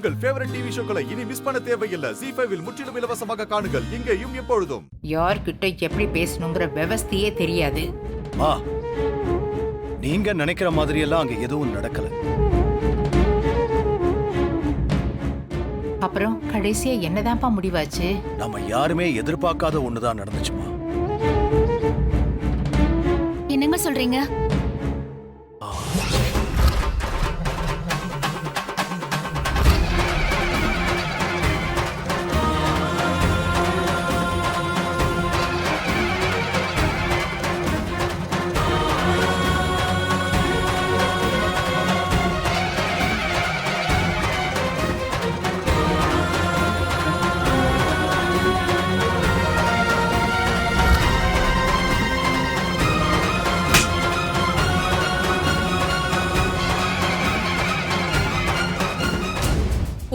உங்கள் favourite TV ஷோக்களை இனி miss பண்ண தேவையில்லை. ZEE5 இல் முற்றிலும் இலவசமாக காணுங்கள், இங்கேயும் எப்பொழுதும். யார்கிட்ட எப்படி பேசணுங்கிற விவஸ்தையே தெரியாது. நீங்க நினைக்கிற மாதிரி எல்லாம் அங்க எதுவும் நடக்கல. அப்புறம் கடைசியா என்னதான்ப்பா முடிவாச்சு? நம்ம யாருமே எதிர்பார்க்காத ஒண்ணுதான் நடந்துச்சுமா. என்னங்க சொல்றீங்க?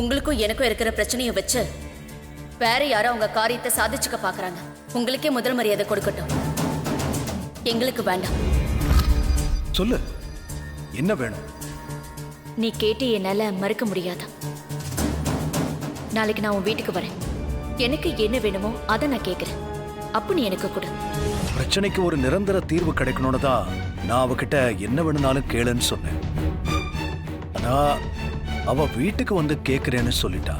உங்களுக்கும் எனக்கும் இருக்கிற பிரச்சனையை வச்சு வேற யாரும் அவங்க காரியத்தை சாதிச்சுக்க பாக்குறாங்க. உங்களுக்கே முதல் மரியாதை கொடுக்கட்டும், எங்களுக்கு வேண்டாம். சொல்லு, என்ன வேணும்? நீ கேட்டு என்னால மறுக்க முடியாதா? நாளைக்கு நான் உன் வீட்டுக்கு வரேன். எனக்கு என்ன வேணுமோ அதை நான் கேட்கிறேன். அப்ப நீ எனக்கு கொடு. பிரச்சனைக்கு ஒரு நிரந்தர தீர்வு கிடைக்கணும்னு தான் நான் அவகிட்ட என்ன வேணும்னாலும் கேளுன்னு சொன்னேன். ஆனா அவ வீட்டுக்கு வந்து கேக்குறேன்னு சொல்லிட்டா.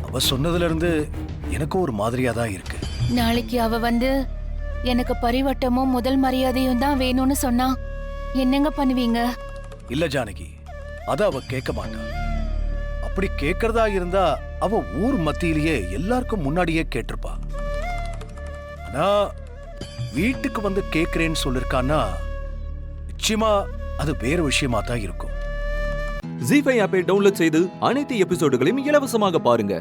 அவ சொன்னதுல இருந்து எனக்கு ஒரு மாதிரியா தான் இருக்கு. நாளைக்கு அவ வந்து எனக்கு பரிவட்டமும் முதல் மரியாதையும் தான் வேணும்னு சொன்னா என்னங்க பண்ணுவீங்க? இல்ல ஜானகி, அத அவ கேட்க மாட்டா. அப்படி கேட்கறதா இருந்தா அவ ஊர் மத்தியிலேயே எல்லாருக்கும் முன்னாடியே கேட்டிருப்பா. ஆனா வீட்டுக்கு வந்து கேக்குறேன்னு சொல்லிருக்கான்னா நிச்சயமா அது வேற விஷயமா தான் இருக்கும். ZEE5 ஆப்பை டவுன்லோட் செய்து அனைத்து எபிசோடுகளையும் இலவசமாக பாருங்க.